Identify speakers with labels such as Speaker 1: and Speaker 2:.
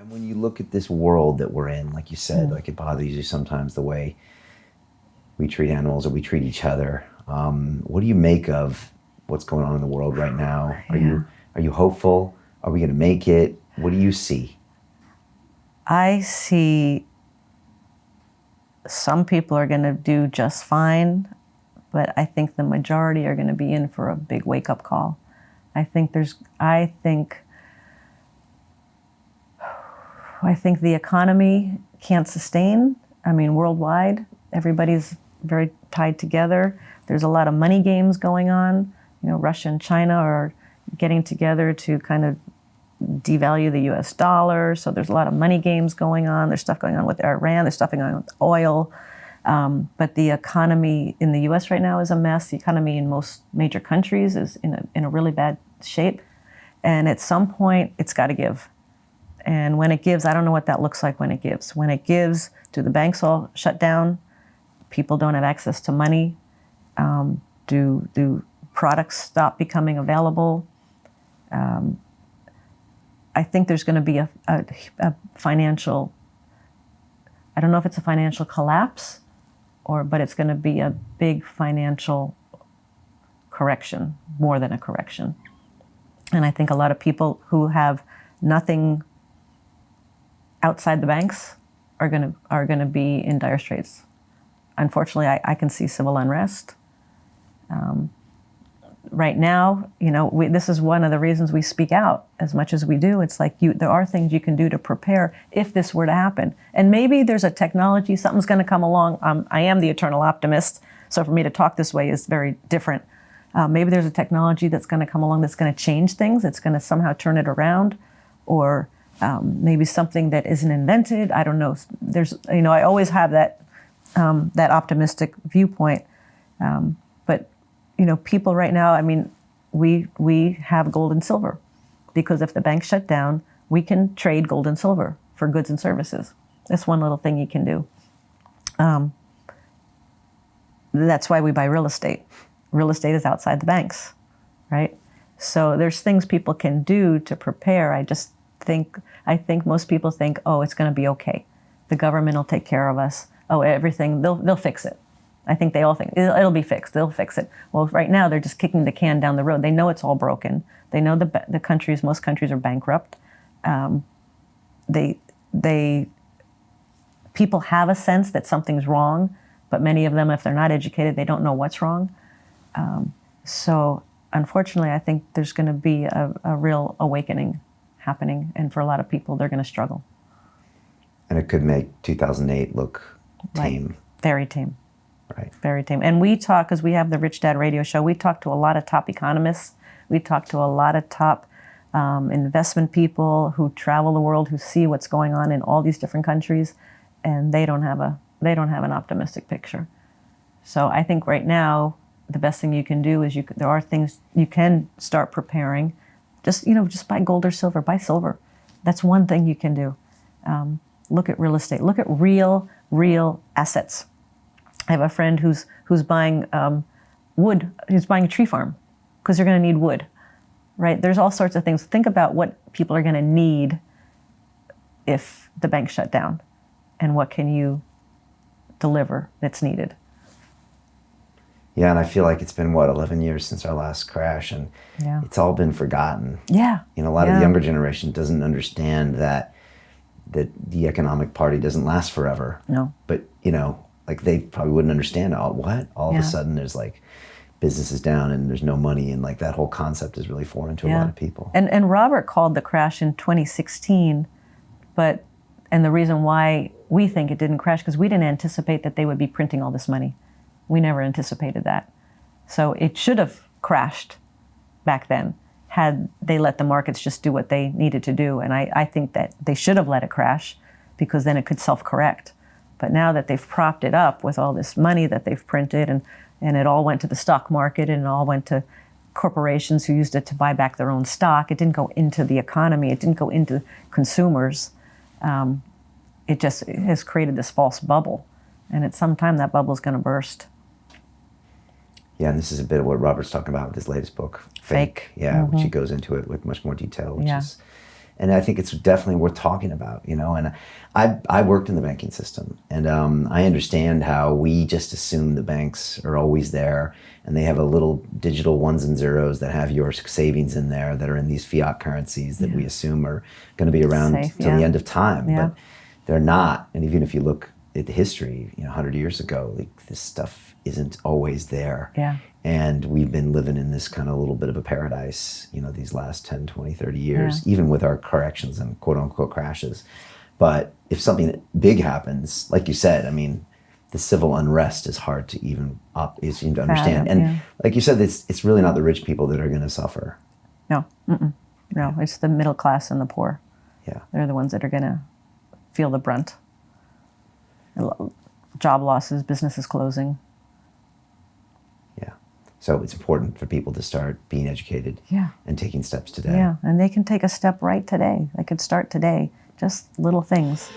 Speaker 1: When you look at this world that we're in, like you said, like it bothers you sometimes the way we treat animals or we treat each other. What do you make of what's going on in the world right now? Are you hopeful? Are we going to make it? What do you see?
Speaker 2: I see some people are going to do just fine, but I think the majority are going to be in for a big wake-up call. I think the economy can't sustain. I mean, worldwide, everybody's very tied together. There's a lot of money games going on. You know, Russia and China are getting together to kind of devalue the US dollar. So there's a lot of money games going on. There's stuff going on with Iran. There's stuff going on with oil. But the economy in the US right now is a mess. The economy in most major countries is in a really bad shape. And at some point, it's got to give. And when it gives, I don't know what that looks like when it gives. When it gives, do the banks all shut down? People don't have access to money? Do products stop becoming available? I think there's going to be a financial, I don't know if it's a financial collapse, but it's going to be a big financial correction, more than a correction. And I think a lot of people who have nothing outside the banks are going to be in dire straits. Unfortunately, I can see civil unrest. Right now, you know, this is one of the reasons we speak out as much as we do. It's like there are things you can do to prepare if this were to happen. And maybe there's a technology, something's going to come along. I am the eternal optimist, so for me to talk this way is very different. Maybe there's a technology that's going to come along that's going to change things. It's going to somehow turn it around, or maybe something that isn't invented. I don't know. I always have that optimistic viewpoint. But you know, people right now, I mean, we have gold and silver because if the banks shut down, we can trade gold and silver for goods and services. That's one little thing you can do. That's why we buy real estate. Real estate is outside the banks, right? So there's things people can do to prepare. I think most people think, oh, it's going to be okay. The government will take care of us. Oh, everything, they'll fix it. I think they all think it'll be fixed. They'll fix it. Well, right now they're just kicking the can down the road. They know it's all broken. They know most countries are bankrupt. People have a sense that something's wrong, but many of them, if they're not educated, they don't know what's wrong. So unfortunately, I think there's going to be a real awakening happening, and for a lot of people, they're going to struggle.
Speaker 1: And it could make 2008 look tame.
Speaker 2: Right. Very tame.
Speaker 1: Right.
Speaker 2: Very tame. And we talk, because we have the Rich Dad radio show, we talk to a lot of top economists. We talk to a lot of top investment people who travel the world, who see what's going on in all these different countries, and they don't have an optimistic picture. So I think right now, the best thing you can do is there are things you can start preparing. Just buy gold or silver. Buy silver. That's one thing you can do. Look at real estate. Look at real assets. I have a friend who's buying wood. He's buying a tree farm because you're going to need wood, right? There's all sorts of things. Think about what people are going to need if the bank shut down, and what can you deliver that's needed.
Speaker 1: Yeah, and I feel like it's been 11 years since our last crash, and it's all been forgotten.
Speaker 2: Yeah,
Speaker 1: you know, a lot of the younger generation doesn't understand that the economic party doesn't last forever.
Speaker 2: No,
Speaker 1: but you know. Like they probably wouldn't understand all of a sudden there's like business is down and there's no money, and like that whole concept is really foreign to a lot of people.
Speaker 2: And Robert called the crash in 2016, and the reason why we think it didn't crash because we didn't anticipate that they would be printing all this money. We never anticipated that. So it should have crashed back then had they let the markets just do what they needed to do. And I think that they should have let it crash because then it could self-correct. But now that they've propped it up with all this money that they've printed, and it all went to the stock market, and it all went to corporations who used it to buy back their own stock. It didn't go into the economy. It didn't go into consumers. It has created this false bubble. And at some time, that bubble is going to burst.
Speaker 1: Yeah, and this is a bit of what Robert's talking about with his latest book, Fake. Yeah, which he goes into it with much more detail, which is And I think it's definitely worth talking about, you know. And I worked in the banking system, and I understand how we just assume the banks are always there, and they have a little digital ones and zeros that have your savings in there that are in these fiat currencies that we assume are going to be around
Speaker 2: Safe,
Speaker 1: till the end of time.
Speaker 2: Yeah.
Speaker 1: But they're not. And even if you look at the history, you know, 100 years ago, like, this stuff isn't always there.
Speaker 2: Yeah.
Speaker 1: And we've been living in this kind of little bit of a paradise, you know, these last 10, 20, 30 years, even with our corrections and quote unquote crashes. But if something big happens, like you said, I mean, the civil unrest is hard to even understand. And like you said, it's really not the rich people that are going to suffer.
Speaker 2: No, no, it's the middle class and the poor.
Speaker 1: Yeah.
Speaker 2: They're the ones that are going to feel the brunt. Job losses, businesses closing.
Speaker 1: Yeah. So it's important for people to start being educated and taking steps today.
Speaker 2: Yeah, and they can take a step right today. They could start today, just little things.